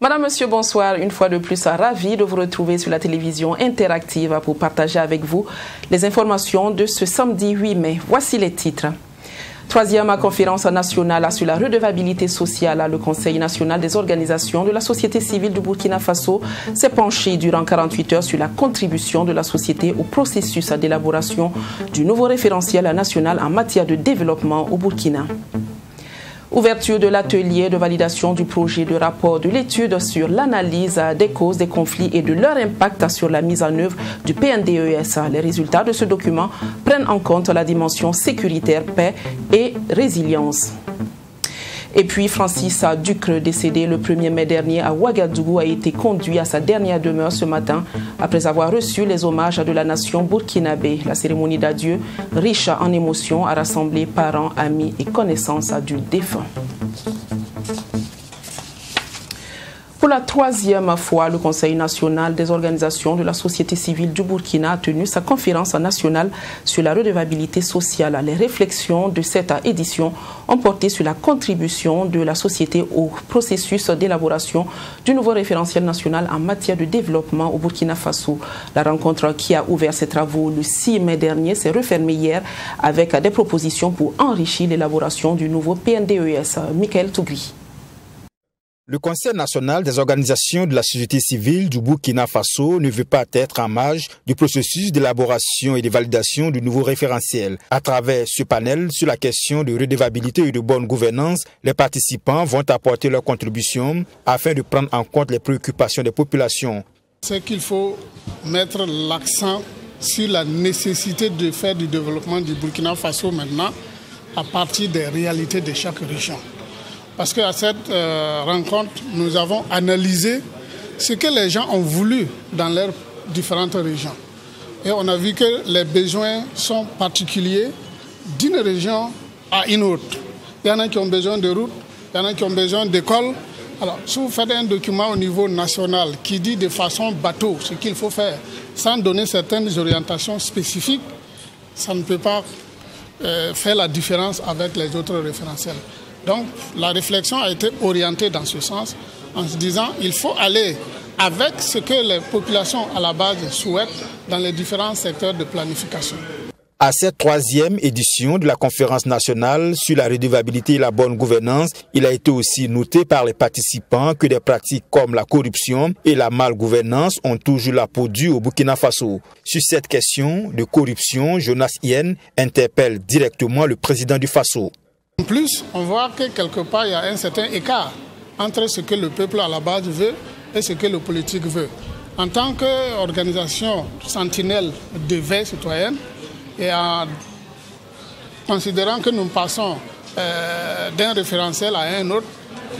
Madame, Monsieur, bonsoir. Une fois de plus, ravi de vous retrouver sur la télévision interactive pour partager avec vous les informations de ce samedi 8 mai. Voici les titres. Troisième conférence nationale sur la redevabilité sociale. Le Conseil national des organisations de la société civile du Burkina Faso s'est penché durant 48 heures sur la contribution de la société au processus d'élaboration du nouveau référentiel national en matière de développement au Burkina. Ouverture de l'atelier de validation du projet de rapport de l'étude sur l'analyse des causes des conflits et de leur impact sur la mise en œuvre du PNDES. Les résultats de ce document prennent en compte la dimension sécuritaire, paix et résilience. Et puis Francis Ducre, décédé le 1er mai dernier à Ouagadougou, a été conduit à sa dernière demeure ce matin après avoir reçu les hommages de la nation burkinabé. La cérémonie d'adieu, riche en émotions, a rassemblé parents, amis et connaissances du défunt. Pour la troisième fois, le Conseil national des organisations de la société civile du Burkina a tenu sa conférence nationale sur la redevabilité sociale. Les réflexions de cette édition ont porté sur la contribution de la société au processus d'élaboration du nouveau référentiel national en matière de développement au Burkina Faso. La rencontre qui a ouvert ses travaux le 6 mai dernier s'est refermée hier avec des propositions pour enrichir l'élaboration du nouveau PNDES. Michael Tougui. Le Conseil national des organisations de la société civile du Burkina Faso ne veut pas être en marge du processus d'élaboration et de validation du nouveau référentiel. À travers ce panel sur la question de redevabilité et de bonne gouvernance, les participants vont apporter leur contribution afin de prendre en compte les préoccupations des populations. C'est qu'il faut mettre l'accent sur la nécessité de faire du développement du Burkina Faso maintenant à partir des réalités de chaque région. Parce qu'à cette rencontre, nous avons analysé ce que les gens ont voulu dans leurs différentes régions. Et on a vu que les besoins sont particuliers d'une région à une autre. Il y en a qui ont besoin de routes, il y en a qui ont besoin d'écoles. Alors, si vous faites un document au niveau national qui dit de façon bateau ce qu'il faut faire, sans donner certaines orientations spécifiques, ça ne peut pas faire la différence avec les autres référentiels. Donc la réflexion a été orientée dans ce sens en se disant qu'il faut aller avec ce que les populations à la base souhaitent dans les différents secteurs de planification. À cette troisième édition de la conférence nationale sur la redevabilité et la bonne gouvernance, il a été aussi noté par les participants que des pratiques comme la corruption et la malgouvernance ont toujours la peau dure au Burkina Faso. Sur cette question de corruption, Jonas Yen interpelle directement le président du Faso. En plus, on voit que quelque part, il y a un certain écart entre ce que le peuple à la base veut et ce que le politique veut. En tant qu'organisation sentinelle de veille citoyenne, et en considérant que nous passons d'un référentiel à un autre,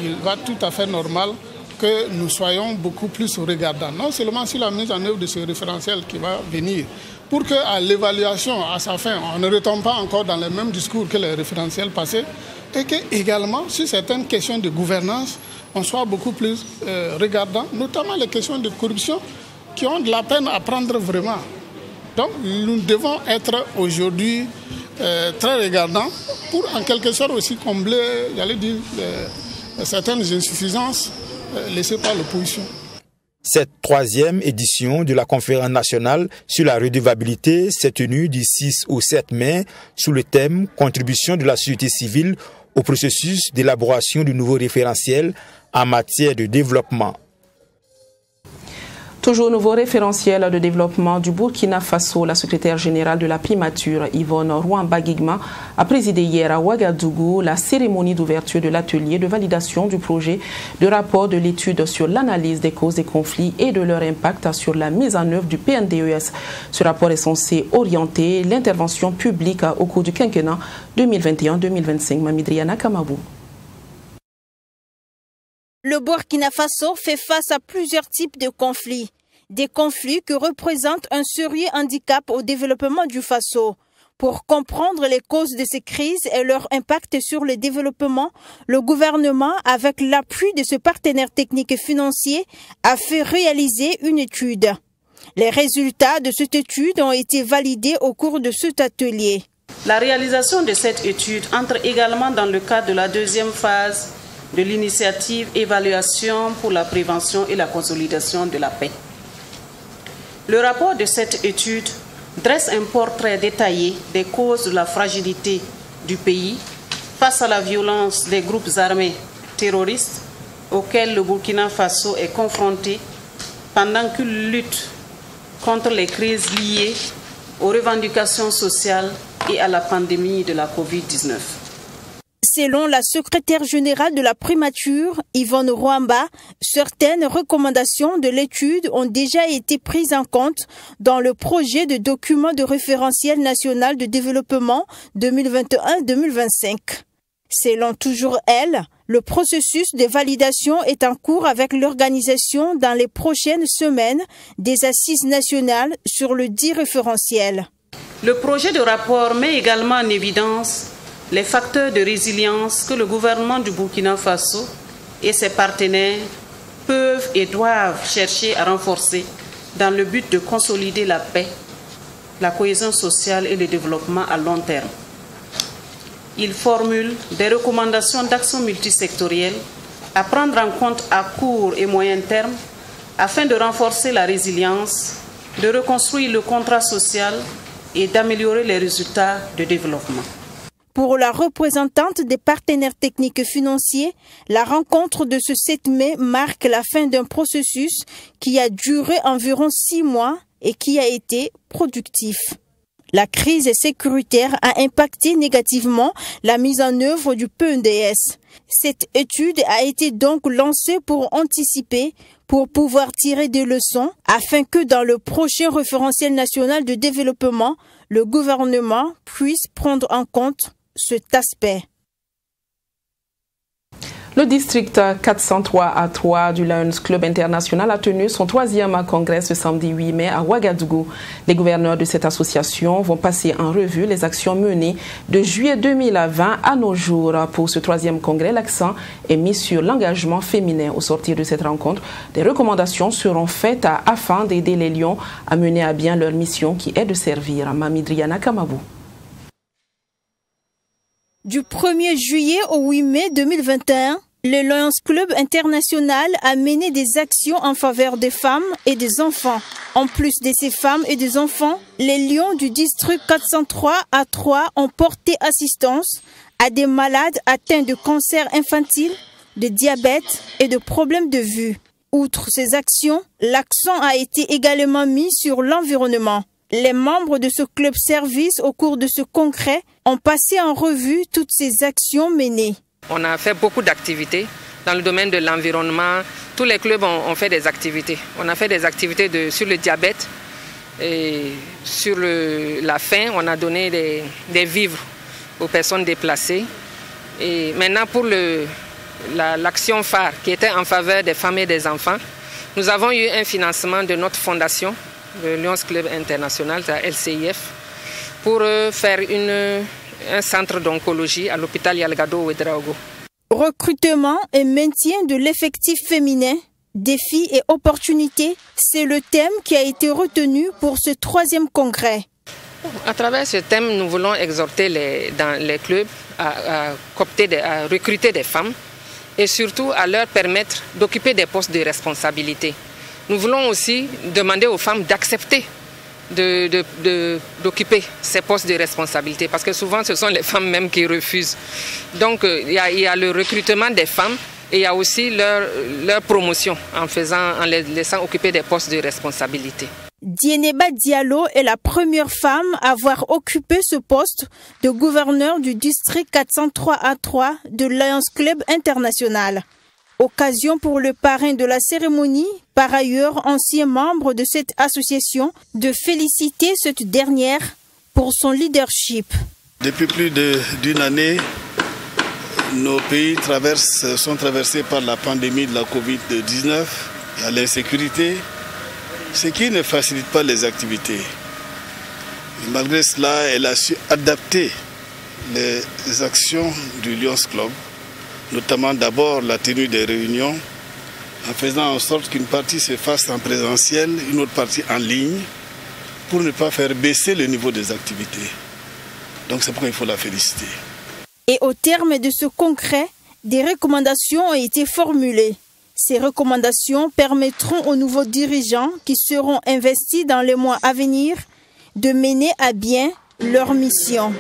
il va tout à fait normal que nous soyons beaucoup plus regardants. Non seulement sur la mise en œuvre de ce référentiel qui va venir, pour qu'à l'évaluation, à sa fin, on ne retombe pas encore dans les mêmes discours que les référentiels passés, et qu'également, sur certaines questions de gouvernance, on soit beaucoup plus regardant, notamment les questions de corruption qui ont de la peine à prendre vraiment. Donc, nous devons être aujourd'hui très regardants pour, en quelque sorte, aussi combler, j'allais dire, certaines insuffisances laissées par l'opposition. Cette troisième édition de la conférence nationale sur la redevabilité s'est tenue du 6 au 7 mai sous le thème « Contribution de la société civile au processus d'élaboration du nouveau référentiel en matière de développement ». Toujours nouveau référentiel de développement du Burkina Faso, la secrétaire générale de la primature, Yvonne Rouamba-Guigma, a présidé hier à Ouagadougou la cérémonie d'ouverture de l'atelier de validation du projet de rapport de l'étude sur l'analyse des causes des conflits et de leur impact sur la mise en œuvre du PNDES. Ce rapport est censé orienter l'intervention publique au cours du quinquennat 2021-2025. Mamidriana Kamabou. Le Burkina Faso fait face à plusieurs types de conflits. Des conflits qui représentent un sérieux handicap au développement du Faso. Pour comprendre les causes de ces crises et leur impact sur le développement, le gouvernement, avec l'appui de ce partenaire technique et financier, a fait réaliser une étude. Les résultats de cette étude ont été validés au cours de cet atelier. La réalisation de cette étude entre également dans le cadre de la deuxième phase de l'initiative Évaluation pour la prévention et la consolidation de la paix. Le rapport de cette étude dresse un portrait détaillé des causes de la fragilité du pays face à la violence des groupes armés terroristes auxquels le Burkina Faso est confronté pendant qu'il lutte contre les crises liées aux revendications sociales et à la pandémie de la Covid-19. Selon la secrétaire générale de la primature, Yvonne Rwamba, certaines recommandations de l'étude ont déjà été prises en compte dans le projet de document de référentiel national de développement 2021-2025. Selon toujours elle, le processus de validation est en cours avec l'organisation dans les prochaines semaines des assises nationales sur le dit référentiel. Le projet de rapport met également en évidence les facteurs de résilience que le gouvernement du Burkina Faso et ses partenaires peuvent et doivent chercher à renforcer dans le but de consolider la paix, la cohésion sociale et le développement à long terme. Il formule des recommandations d'action multisectorielle à prendre en compte à court et moyen terme afin de renforcer la résilience, de reconstruire le contrat social et d'améliorer les résultats de développement. Pour la représentante des partenaires techniques et financiers, la rencontre de ce 7 mai marque la fin d'un processus qui a duré environ 6 mois et qui a été productif. La crise sécuritaire a impacté négativement la mise en œuvre du PNDS. Cette étude a été donc lancée pour anticiper, pour pouvoir tirer des leçons, afin que dans le prochain référentiel national de développement, le gouvernement puisse prendre en compte cet aspect. Le district 403A3 du Lions Club International a tenu son 3e congrès ce samedi 8 mai à Ouagadougou. Les gouverneurs de cette association vont passer en revue les actions menées de juillet 2020 à nos jours. Pour ce 3e congrès, l'accent est mis sur l'engagement féminin. Au sortir de cette rencontre, des recommandations seront faites afin d'aider les Lions à mener à bien leur mission qui est de servir. Mamidriana Kamabou. Du 1er juillet au 8 mai 2021, le Lions Club International a mené des actions en faveur des femmes et des enfants. En plus de ces femmes et des enfants, les Lions du district 403A3 ont porté assistance à des malades atteints de cancer infantile, de diabète et de problèmes de vue. Outre ces actions, l'accent a été également mis sur l'environnement. Les membres de ce club service au cours de ce congrès ont passé en revue toutes ces actions menées. On a fait beaucoup d'activités dans le domaine de l'environnement. Tous les clubs ont fait des activités. On a fait des activités sur le diabète et sur la faim. On a donné des vivres aux personnes déplacées. Et maintenant pour l'action phare qui était en faveur des femmes et des enfants, nous avons eu un financement de notre fondation, le Lions Club International, la LCIF, pour faire un centre d'oncologie à l'hôpital Yalgado Ouedraogo. Recrutement et maintien de l'effectif féminin, défis et opportunités, c'est le thème qui a été retenu pour ce 3e congrès. À travers ce thème, nous voulons exhorter dans les clubs à recruter des femmes et surtout à leur permettre d'occuper des postes de responsabilité. Nous voulons aussi demander aux femmes d'accepter d'occuper ces postes de responsabilité parce que souvent ce sont les femmes même qui refusent. Donc il y a le recrutement des femmes et il y a aussi leur promotion en les laissant occuper des postes de responsabilité. Dieneba Diallo est la première femme à avoir occupé ce poste de gouverneur du district 403A3 de Lions Club International. Occasion pour le parrain de la cérémonie, par ailleurs ancien membre de cette association, de féliciter cette dernière pour son leadership. Depuis plus d'une année, nos pays sont traversés par la pandémie de la Covid-19, il y a l'insécurité, ce qui ne facilite pas les activités. Malgré cela, elle a su adapter les actions du Lions Club, notamment d'abord la tenue des réunions, en faisant en sorte qu'une partie se fasse en présentiel, une autre partie en ligne, pour ne pas faire baisser le niveau des activités. Donc c'est pourquoi il faut la féliciter. Et au terme de ce congrès, des recommandations ont été formulées. Ces recommandations permettront aux nouveaux dirigeants qui seront investis dans les mois à venir de mener à bien leur mission.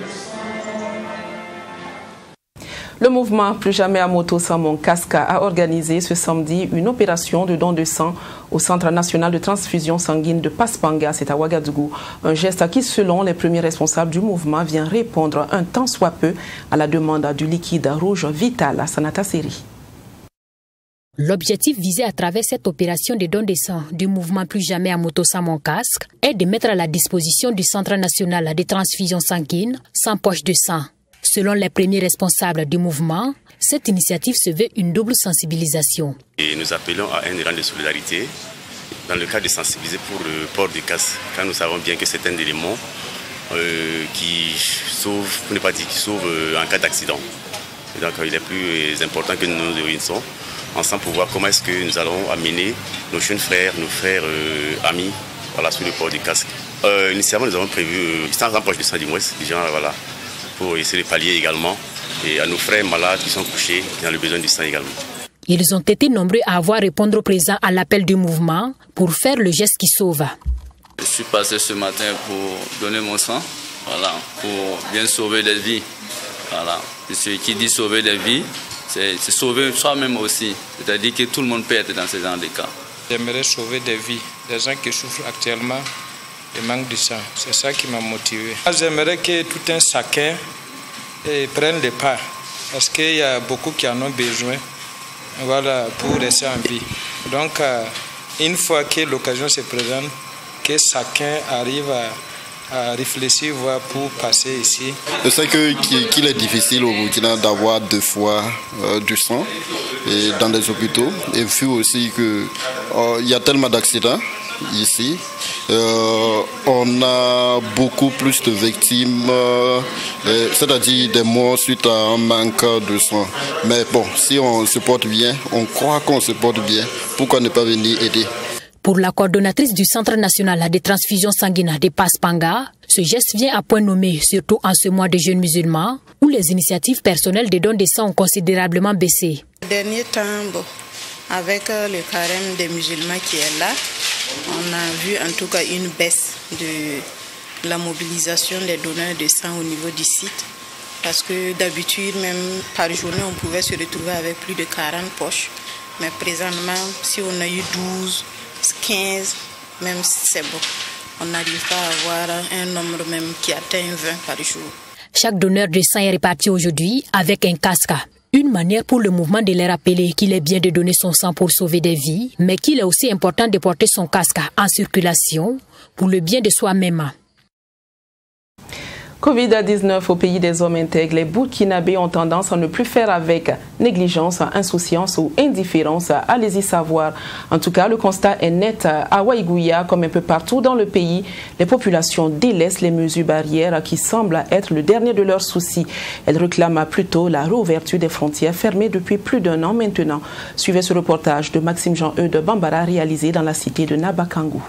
Le mouvement Plus jamais à moto sans mon casque a organisé ce samedi une opération de don de sang au Centre national de transfusion sanguine de Paspanga, c'est à Ouagadougou. Un geste qui, selon les premiers responsables du mouvement, vient répondre un tant soit peu à la demande du liquide rouge vital à Sanata Seri. L'objectif visé à travers cette opération de don de sang du mouvement Plus jamais à moto sans mon casque est de mettre à la disposition du Centre national de transfusion sanguine 100 poches de sang. Selon les premiers responsables du mouvement, cette initiative se veut une double sensibilisation. Et nous appelons à un élan de solidarité dans le cas de sensibiliser pour le port du casque, car nous savons bien que c'est un élément qui sauve, pour ne pas dire qui sauve en cas d'accident. Donc il est plus important que nous nous réunissons ensemble pour voir comment est-ce que nous allons amener nos jeunes frères, nos frères amis sur le port du casque. Initialement, nous avons prévu 100 poches de sang du moins, déjà pour essayer de pallier également et à nos frères malades qui sont couchés, qui ont le besoin du sang également. Ils ont été nombreux à avoir répondu présent à l'appel du mouvement pour faire le geste qui sauve. Je suis passé ce matin pour donner mon sang, pour bien sauver des vies. Ce qui dit sauver des vies, c'est sauver soi-même aussi. C'est-à-dire que tout le monde peut être dans ce genre de cas. J'aimerais sauver des vies, des gens qui souffrent actuellement et manquent de sang. C'est ça qui m'a motivé. J'aimerais que tout un chacun prenne le pas, parce qu'il y a beaucoup qui en ont besoin pour rester en vie. Donc, une fois que l'occasion se présente, que chacun arrive à réfléchir pour passer ici. Je sais qu'il est difficile au Burkina d'avoir 2 fois du sang et dans les hôpitaux. Et vu aussi qu'il y a tellement d'accidents ici. On a beaucoup plus de victimes, c'est-à-dire des morts suite à un manque de sang. Mais bon, si on se porte bien, on croit qu'on se porte bien, pourquoi ne pas venir aider? Pour la coordonnatrice du Centre national de transfusion sanguine de Paspanga, ce geste vient à point nommé, surtout en ce mois de jeûne musulman, où les initiatives personnelles de don de sang ont considérablement baissé. Dernier temps, avec le carême des musulmans qui est là, on a vu en tout cas une baisse de la mobilisation des donneurs de sang au niveau du site. Parce que d'habitude, même par journée, on pouvait se retrouver avec plus de 40 poches. Mais présentement, si on a eu 12, 15, même c'est bon. On n'arrive pas à avoir un nombre même qui atteint 20 par jour. Chaque donneur de sang est réparti aujourd'hui avec un casque. Une manière pour le mouvement de les rappeler qu'il est bien de donner son sang pour sauver des vies, mais qu'il est aussi important de porter son casque en circulation pour le bien de soi-même. Covid-19 au pays des hommes intègres, les Burkinabés ont tendance à ne plus faire avec négligence, insouciance ou indifférence. Allez-y savoir. En tout cas, le constat est net. À Waïgouya, comme un peu partout dans le pays, les populations délaissent les mesures barrières qui semblent être le dernier de leurs soucis. Elles réclament plutôt la réouverture des frontières fermées depuis plus d'1 an maintenant. Suivez ce reportage de Maxime Jean-Eudes Bambara réalisé dans la cité de Nabakangou.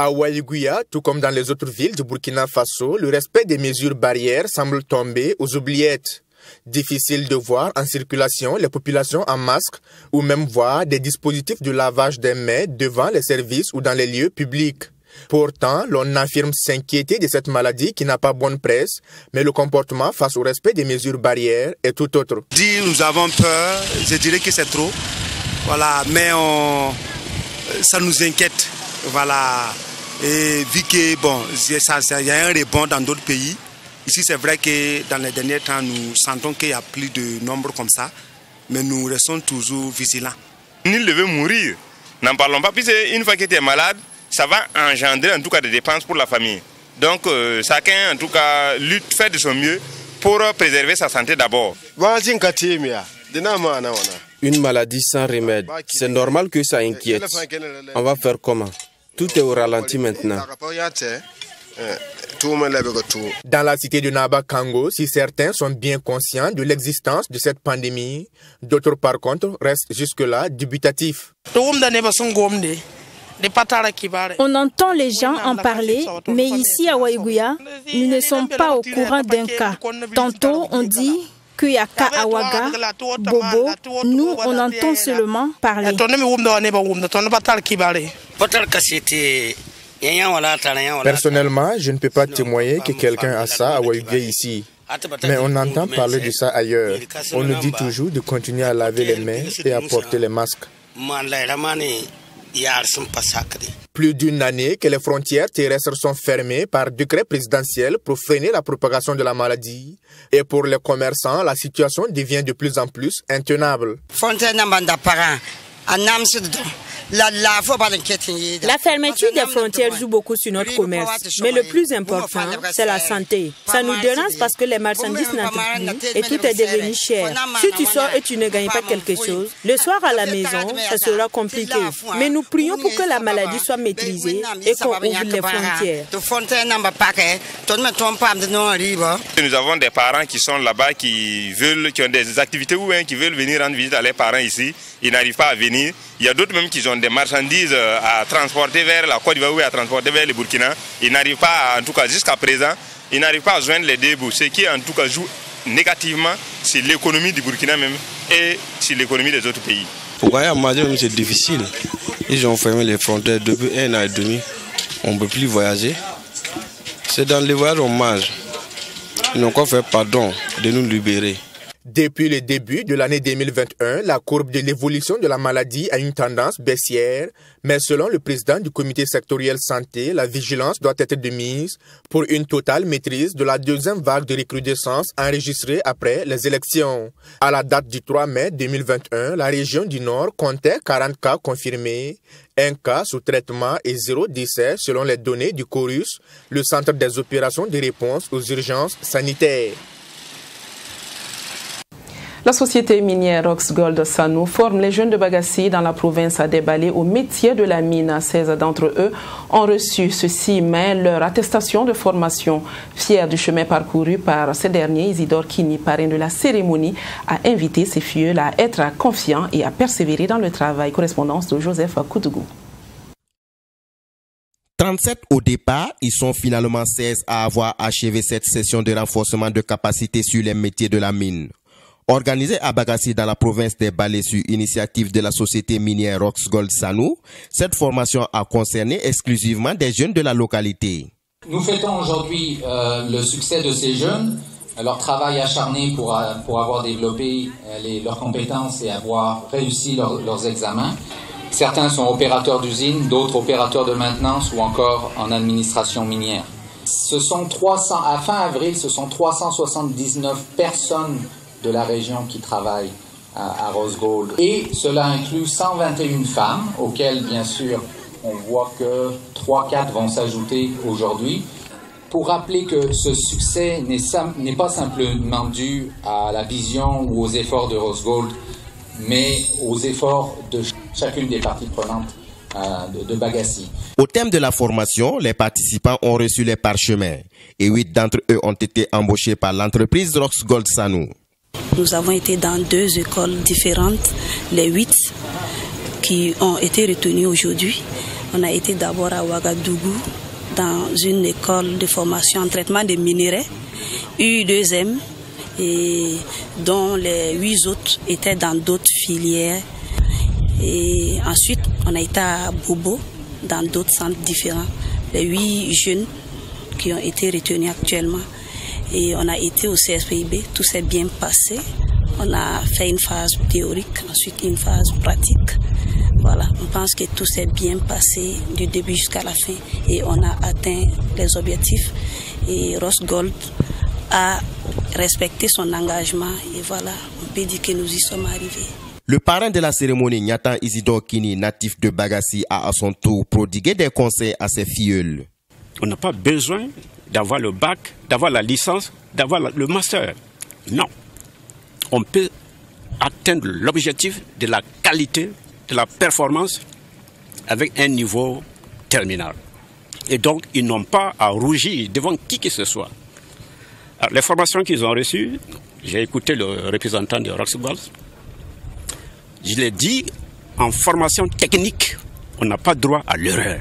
À Waïgouya, tout comme dans les autres villes du Burkina Faso, le respect des mesures barrières semble tomber aux oubliettes. Difficile de voir en circulation les populations en masque ou même voir des dispositifs de lavage des mains devant les services ou dans les lieux publics. Pourtant, l'on affirme s'inquiéter de cette maladie qui n'a pas bonne presse, mais le comportement face au respect des mesures barrières est tout autre. Dire nous avons peur, je dirais que c'est trop, mais ça nous inquiète, Et vu que il y a un rebond dans d'autres pays, ici c'est vrai que dans les derniers temps nous sentons qu'il y a plus de nombre comme ça, mais nous restons toujours vigilants. Nul ne veut mourir, n'en parlons pas, puisque une fois que tu es malade, ça va engendrer en tout cas des dépenses pour la famille. Donc chacun en tout cas lutte, fait de son mieux pour préserver sa santé d'abord. Une maladie sans remède, c'est normal que ça inquiète. On va faire comment? Tout est au ralenti maintenant. Dans la cité de Naba Kango, si certains sont bien conscients de l'existence de cette pandémie, d'autres par contre restent jusque-là dubitatifs. On entend les gens en parler, mais ici à Waïgouya, nous ne sommes pas au courant d'un cas. Tantôt on dit qu'il y a cas à Ouaga, Bobo, nous on entend seulement parler. Personnellement, je ne peux pas témoigner que quelqu'un a ça à Waïgouya ici. Mais on entend parler de ça ailleurs. On nous dit toujours de continuer à laver les mains et à porter les masques. Plus d'une année que les frontières terrestres sont fermées par décret présidentiel pour freiner la propagation de la maladie. Et pour les commerçants, la situation devient de plus en plus intenable. La fermeture des frontières joue beaucoup sur notre commerce, mais le plus important, c'est la santé. Ça nous dérange parce que les marchandises n'entrent plus et tout est devenu cher. Si tu sors et tu ne gagnes pas quelque chose, le soir à la maison, ça sera compliqué. Mais nous prions pour que la maladie soit maîtrisée et qu'on ouvre les frontières. Nous avons des parents qui sont là-bas, qui ont des activités ou qui veulent venir rendre visite à leurs parents ici. Ils n'arrivent pas à venir. Il y a d'autres même qui ont des marchandises à transporter vers la Côte d'Ivoire ou à transporter vers le Burkina. Ils n'arrivent pas, en tout cas jusqu'à présent, ils n'arrivent pas à joindre les deux bouts. Ce qui en tout cas joue négativement sur l'économie du Burkina même et sur l'économie des autres pays. Pour voyager à Mali, c'est difficile. Ils ont fermé les frontières depuis 1 an et demi. On ne peut plus voyager. C'est dans les voyages on mange. Ils n'ont qu'à faire pardon de nous libérer. Depuis le début de l'année 2021, la courbe de l'évolution de la maladie a une tendance baissière, mais selon le président du comité sectoriel santé, la vigilance doit être de mise pour une totale maîtrise de la deuxième vague de recrudescence enregistrée après les élections. À la date du 3 mai 2021, la région du Nord comptait 40 cas confirmés, 1 cas sous traitement et 0 décès selon les données du CORUS, le centre des opérations de réponse aux urgences sanitaires. La société minière Roxgold Sanou forme les jeunes de Bagassi dans la province à Débalé au métier de la mine. 16 d'entre eux ont reçu ce 6 mai leur attestation de formation. Fier du chemin parcouru par ces derniers, Isidore Kini, parrain de la cérémonie, a invité ses filleuls à être confiants et à persévérer dans le travail. Correspondance de Joseph Koudougou. 37 au départ, ils sont finalement 16 à avoir achevé cette session de renforcement de capacité sur les métiers de la mine. Organisée à Bagassi dans la province des Balais sur initiative de la société minière Roxgold Sanou, cette formation a concerné exclusivement des jeunes de la localité. Nous fêtons aujourd'hui le succès de ces jeunes, leur travail acharné pour avoir développé leurs compétences et avoir réussi leurs examens. Certains sont opérateurs d'usine, d'autres opérateurs de maintenance ou encore en administration minière. Ce sont à fin avril, ce sont 379 personnes de la région qui travaillent à Roxgold. Et cela inclut 121 femmes, auxquelles, bien sûr, on voit que 3-4 vont s'ajouter aujourd'hui. Pour rappeler que ce succès n'est pas simplement dû à la vision ou aux efforts de Roxgold, mais aux efforts de chacune des parties prenantes de Bagassi. Au thème de la formation, les participants ont reçu les parchemins et 8 d'entre eux ont été embauchés par l'entreprise Roxgold Sanou. Nous avons été dans 2 écoles différentes, les 8 qui ont été retenues aujourd'hui. On a été d'abord à Ouagadougou, dans une école de formation en traitement des minéraux, U2M, et dont les 8 autres étaient dans d'autres filières. Et ensuite, on a été à Bobo, dans d'autres centres différents. Les 8 jeunes qui ont été retenus actuellement. Et on a été au CSPIB, tout s'est bien passé. On a fait une phase théorique, ensuite une phase pratique. Voilà, on pense que tout s'est bien passé du début jusqu'à la fin. Et on a atteint les objectifs. Et Roxgold a respecté son engagement. Et voilà, on peut dire que nous y sommes arrivés. Le parrain de la cérémonie, Nyatan Isidore Kini, natif de Bagassi, a à son tour prodigué des conseils à ses filleuls. On n'a pas besoin d'avoir le bac, d'avoir la licence, d'avoir le master. Non. On peut atteindre l'objectif de la qualité, de la performance avec un niveau terminal. Et donc, ils n'ont pas à rougir devant qui que ce soit. Alors, les formations qu'ils ont reçues, j'ai écouté le représentant de Roxball. Je l'ai dit, en formation technique, on n'a pas droit à l'erreur.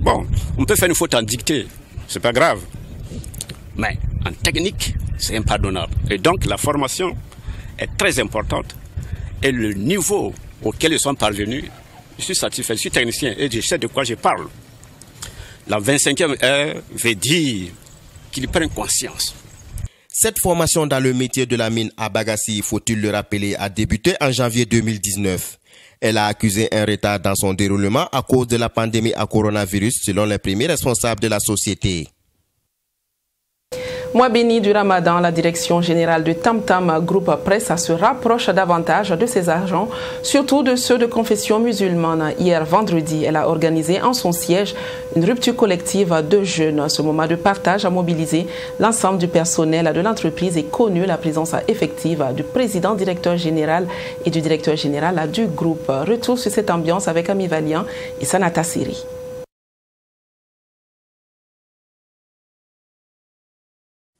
Bon, on peut faire une faute en dictée, c'est pas grave. Mais en technique, c'est impardonnable. Et donc, la formation est très importante. Et le niveau auquel ils sont parvenus, je suis satisfait, je suis technicien et je sais de quoi je parle. La 25e heure veut dire qu'ils prennent conscience. Cette formation dans le métier de la mine à Bagassi, faut-il le rappeler, a débuté en janvier 2019. Elle a accusé un retard dans son déroulement à cause de la pandémie à coronavirus, selon les premiers responsables de la société. Mois béni du Ramadan, la direction générale de Tam Tam Group Presse se rapproche davantage de ses agents, surtout de ceux de confession musulmane. Hier vendredi, elle a organisé en son siège une rupture collective de jeunes. Ce moment de partage a mobilisé l'ensemble du personnel de l'entreprise et connu la présence effective du président directeur général et du directeur général du groupe. Retour sur cette ambiance avec Ami Valiant et Sanata Siri.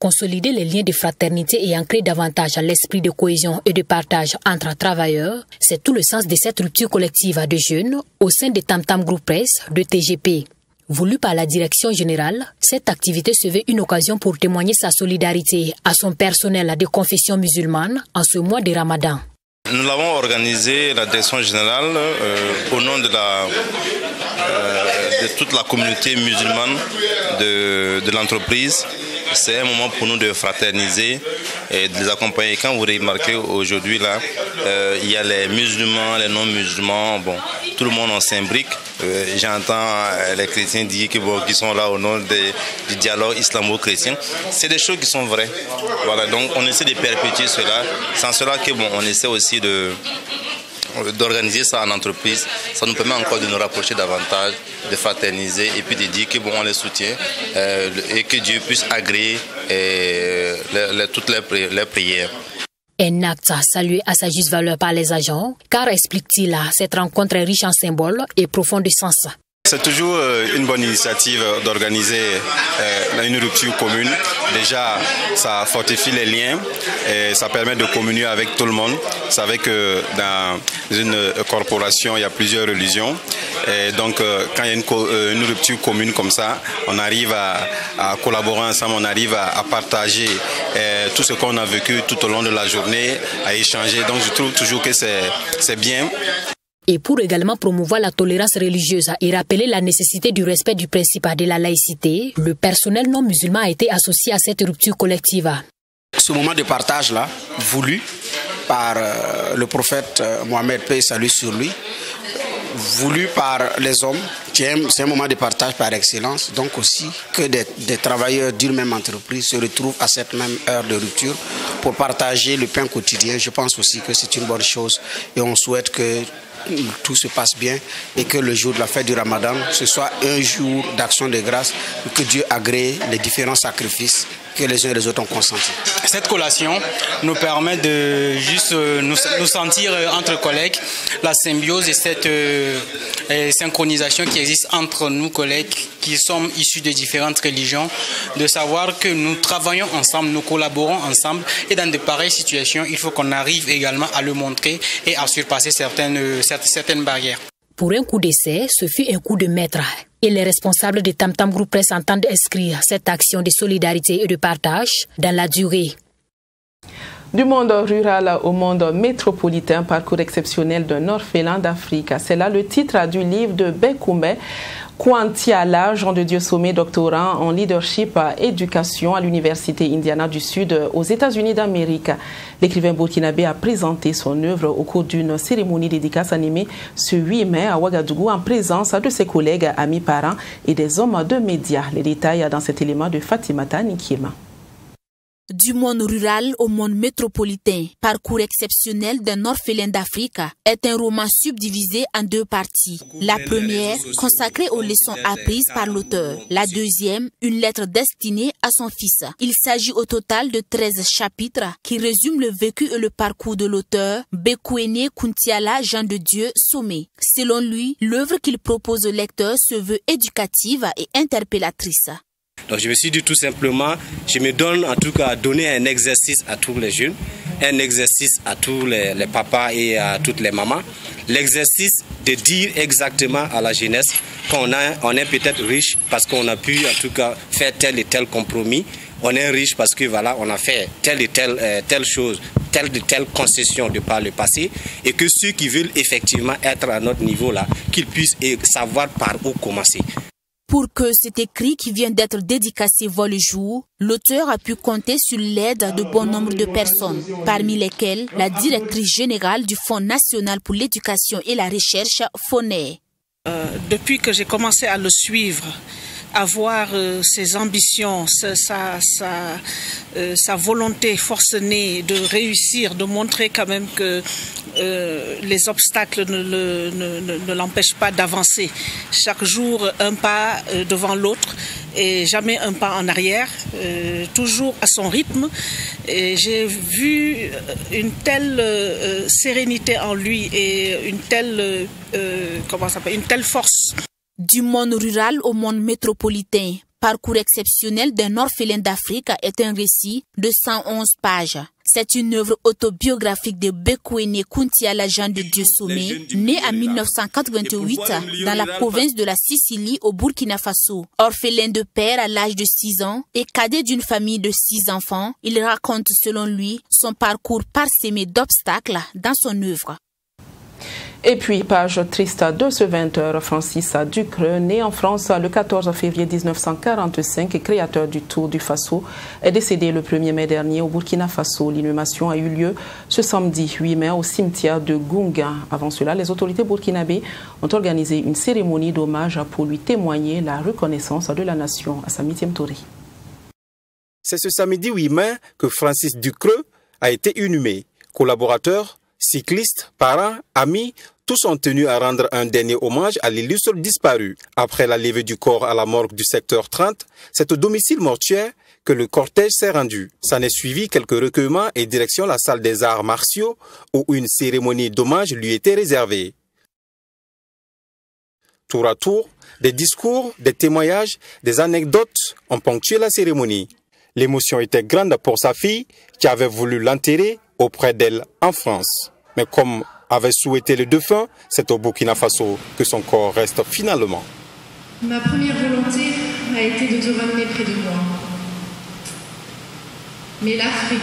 Consolider les liens de fraternité et ancrer davantage l'esprit de cohésion et de partage entre travailleurs, c'est tout le sens de cette rupture collective de jeunes au sein de Tam Tam Group Presse de TGP. Voulue par la direction générale, cette activité se veut une occasion pour témoigner sa solidarité à son personnel de confession musulmane en ce mois de Ramadan. Nous l'avons organisé, la direction générale, au nom de toute la communauté musulmane de l'entreprise. C'est un moment pour nous de fraterniser et de les accompagner. Quand vous remarquez aujourd'hui, là, il y a les musulmans, les non-musulmans, bon, tout le monde en s'imbrique. J'entends les chrétiens dire qu'ils sont là au nom du dialogue islamo-chrétien. C'est des choses qui sont vraies. Voilà, donc on essaie de perpétuer cela. Sans cela que bon, on essaie aussi d'organiser ça en entreprise. Ça nous permet encore de nous rapprocher davantage, de fraterniser et puis de dire que bon, on les soutient et que Dieu puisse agréer toutes les prières. Un acte salué à sa juste valeur par les agents, car explique-t-il, cette rencontre est riche en symboles et profonde de sens. C'est toujours une bonne initiative d'organiser une rupture commune. Déjà, ça fortifie les liens et ça permet de communier avec tout le monde. Vous savez que dans une corporation, il y a plusieurs religions. Et donc, quand il y a une rupture commune comme ça, on arrive à collaborer ensemble, on arrive à partager tout ce qu'on a vécu tout au long de la journée, à échanger. Donc, je trouve toujours que c'est bien. Et pour également promouvoir la tolérance religieuse et rappeler la nécessité du respect du principe de la laïcité, le personnel non musulman a été associé à cette rupture collective. Ce moment de partage-là, voulu par le prophète Mohammed, paix et salut sur lui, voulu par les hommes, c'est un moment de partage par excellence, donc aussi que des travailleurs d'une même entreprise se retrouvent à cette même heure de rupture pour partager le pain quotidien. Je pense aussi que c'est une bonne chose et on souhaite que tout se passe bien et que le jour de la fête du Ramadan, ce soit un jour d'action de grâce, que Dieu agrée les différents sacrifices que les uns et les autres ont consentis. Cette collation nous permet de juste nous sentir entre collègues, la symbiose et cette synchronisation qui existe entre nous collègues qui sommes issus de différentes religions, de savoir que nous travaillons ensemble, nous collaborons ensemble et dans de pareilles situations, il faut qu'on arrive également à le montrer et à surpasser certaines barrières. Pour un coup d'essai, ce fut un coup de maître. Et les responsables de Tam Tam Group Presse entendent inscrire cette action de solidarité et de partage dans la durée. Du monde rural au monde métropolitain, parcours exceptionnel d'un orphelin d'Afrique. C'est là le titre du livre de Bekoumbe Kwantiala, Jean de Dieu Sommet, doctorant en leadership et éducation à l'Université Indiana du Sud aux États-Unis d'Amérique. L'écrivain burkinabé a présenté son œuvre au cours d'une cérémonie dédicace animée ce 8 mai à Ouagadougou en présence de ses collègues, amis, parents et des hommes de médias. Les détails dans cet élément de Fatimata Nikiema. Du monde rural au monde métropolitain, parcours exceptionnel d'un orphelin d'Afrique est un roman subdivisé en deux parties. La première, consacrée aux leçons apprises par l'auteur. La deuxième, une lettre destinée à son fils. Il s'agit au total de 13 chapitres qui résument le vécu et le parcours de l'auteur, Bekwene Kuntiala Jean de Dieu Somé. Selon lui, l'œuvre qu'il propose au lecteur se veut éducative et interpellatrice. Donc je me suis dit tout simplement, je me donne en tout cas à donner un exercice à tous les jeunes, un exercice à tous les papas et à toutes les mamans. L'exercice de dire exactement à la jeunesse qu'on est peut-être riche parce qu'on a pu en tout cas faire tel et tel compromis. On est riche parce que voilà, on a fait telle et telle chose, telle et telle concession de par le passé, et que ceux qui veulent effectivement être à notre niveau là, qu'ils puissent savoir par où commencer. Pour que cet écrit qui vient d'être dédicacé voit le jour, l'auteur a pu compter sur l'aide de bon nombre de personnes, parmi lesquelles la directrice générale du Fonds national pour l'éducation et la recherche, FONER. Depuis que j'ai commencé à le suivre, à voir ses ambitions, sa volonté forcenée de réussir, de montrer quand même que les obstacles ne l'empêchent pas d'avancer. Chaque jour, un pas devant l'autre et jamais un pas en arrière, toujours à son rythme. Et j'ai vu une telle sérénité en lui et une telle, une telle force. Du monde rural au monde métropolitain, parcours exceptionnel d'un orphelin d'Afrique est un récit de 111 pages. C'est une œuvre autobiographique de Bekwene Kuntiala Jean de Dieu Somé, né en 1988 dans la province de la Sicile au Burkina Faso. Orphelin de père à l'âge de 6 ans et cadet d'une famille de 6 enfants, il raconte selon lui son parcours parsemé d'obstacles dans son œuvre. Et puis, page triste de ce 20h, Francis Ducreux, né en France le 14 février 1945 et créateur du Tour du Faso, est décédé le 1er mai dernier au Burkina Faso. L'inhumation a eu lieu ce samedi 8 mai au cimetière de Gunga. Avant cela, les autorités burkinabées ont organisé une cérémonie d'hommage pour lui témoigner la reconnaissance de la nation. Assami Touré. C'est ce samedi 8 mai que Francis Ducreux a été inhumé. Collaborateurs, cyclistes, parents, amis, tous ont tenu à rendre un dernier hommage à l'illustre disparu. Après la levée du corps à la morgue du secteur 30, c'est au domicile mortuaire que le cortège s'est rendu. S'en est suivi quelques recueillements et direction la salle des arts martiaux où une cérémonie d'hommage lui était réservée. Tour à tour, des discours, des témoignages, des anecdotes ont ponctué la cérémonie. L'émotion était grande pour sa fille qui avait voulu l'enterrer auprès d'elle en France. Mais comme avait souhaité le défunt, c'est au Burkina Faso que son corps reste finalement. Ma première volonté a été de te ramener près de moi. Mais l'Afrique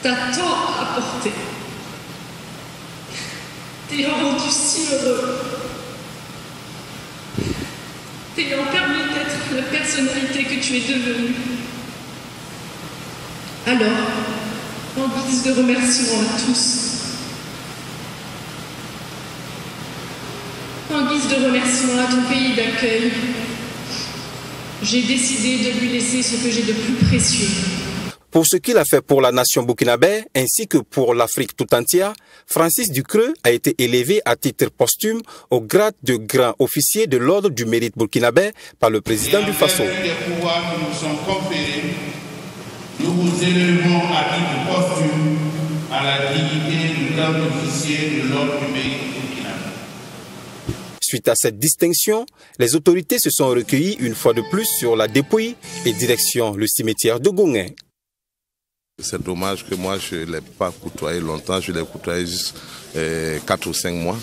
t'a tant apporté. T'ayant rendu si heureux. T'ayant permis d'être la personnalité que tu es devenue. Alors, en guise de remerciement à tous, en guise de remerciement à ton pays d'accueil, j'ai décidé de lui laisser ce que j'ai de plus précieux. Pour ce qu'il a fait pour la nation burkinabé ainsi que pour l'Afrique tout entière, Francis Ducreux a été élevé à titre posthume au grade de grand officier de l'ordre du mérite burkinabé par le président du Faso. Nous vous élevons à titre posthume à la dignité de grand officier de l'ordre du mérite burkinabé. Suite à cette distinction, les autorités se sont recueillies une fois de plus sur la dépouille et direction le cimetière de Gunga. C'est dommage que moi je ne l'ai pas côtoyé longtemps, je l'ai côtoyé juste 4 ou 5 mois.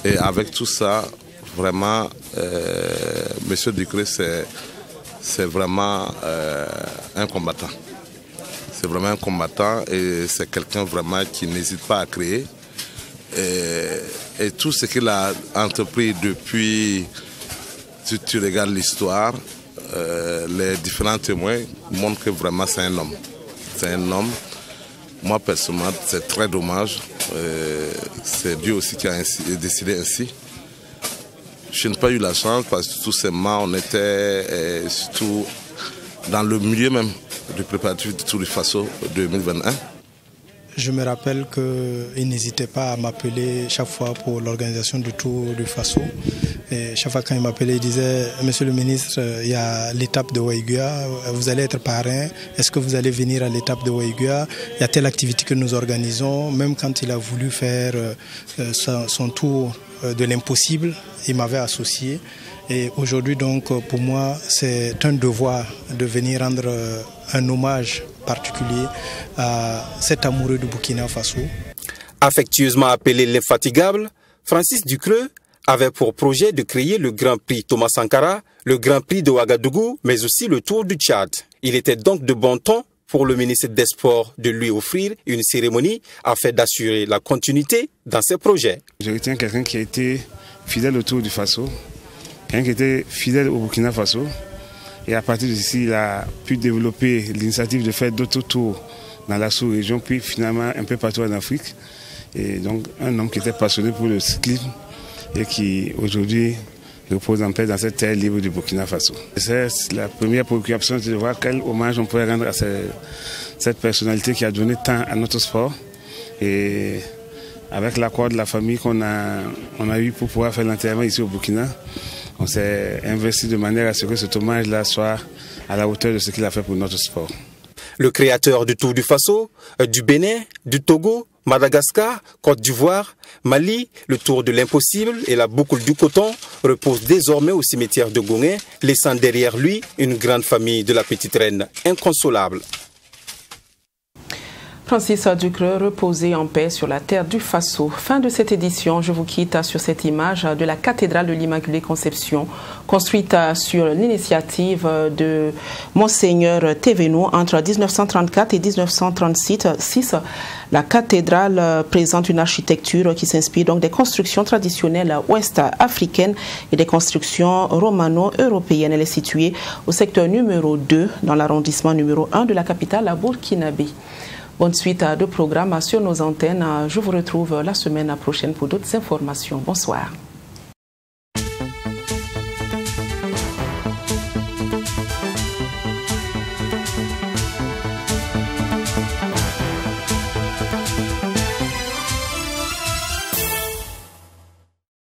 Et avec tout ça, vraiment, M. Ducreux, c'est vraiment un combattant. C'est vraiment un combattant et c'est quelqu'un vraiment qui n'hésite pas à créer. Et tout ce qu'il a entrepris depuis, si tu regardes l'histoire, les différents témoins montrent que vraiment c'est un homme. C'est un homme. Moi personnellement, c'est très dommage. C'est Dieu aussi qui a décidé ainsi. Je n'ai pas eu la chance parce que tout simplement on était surtout dans le milieu même du préparatif du Tour du Faso 2021. Je me rappelle qu'il n'hésitait pas à m'appeler chaque fois pour l'organisation du Tour du Faso. Et chaque fois quand il m'appelait, il disait « Monsieur le ministre, il y a l'étape de Waïgua, vous allez être parrain, est-ce que vous allez venir à l'étape de Waïgua? Il y a telle activité que nous organisons. » Même quand il a voulu faire son tour de l'impossible, il m'avait associé. Et aujourd'hui, donc, pour moi, c'est un devoir de venir rendre un hommage particulier à cet amoureux du Burkina Faso. Affectueusement appelé l'infatigable, Francis Ducreux avait pour projet de créer le Grand Prix Thomas Sankara, le Grand Prix de Ouagadougou, mais aussi le Tour du Tchad. Il était donc de bon ton pour le ministre des Sports de lui offrir une cérémonie afin d'assurer la continuité dans ses projets. Je retiens quelqu'un qui a été fidèle au Tour du Faso, quelqu'un qui était fidèle au Burkina Faso. Et à partir d'ici, il a pu développer l'initiative de faire d'autres tours dans la sous-région, puis finalement un peu partout en Afrique. Et donc un homme qui était passionné pour le cyclisme et qui aujourd'hui repose en paix dans cette terre libre du Burkina Faso. C'est la première préoccupation, c'est de voir quel hommage on pourrait rendre à cette personnalité qui a donné tant à notre sport. Et avec l'accord de la famille qu'on a eu pour pouvoir faire l'enterrement ici au Burkina, on s'est investi de manière à ce que cet hommage-là soit à la hauteur de ce qu'il a fait pour notre sport. Le créateur du Tour du Faso, du Bénin, du Togo, Madagascar, Côte d'Ivoire, Mali, le Tour de l'impossible et la boucle du coton reposent désormais au cimetière de Gongé, laissant derrière lui une grande famille de la petite reine inconsolable. Francis Ducreux, reposé en paix sur la terre du Faso. Fin de cette édition, je vous quitte sur cette image de la cathédrale de l'Immaculée Conception, construite sur l'initiative de Monseigneur Thévenot entre 1934 et 1936. La cathédrale présente une architecture qui s'inspire donc des constructions traditionnelles ouest-africaines et des constructions romano-européennes. Elle est située au secteur numéro 2 dans l'arrondissement numéro 1 de la capitale à Burkinabé. Bonne suite de programmes sur nos antennes. Je vous retrouve la semaine prochaine pour d'autres informations. Bonsoir.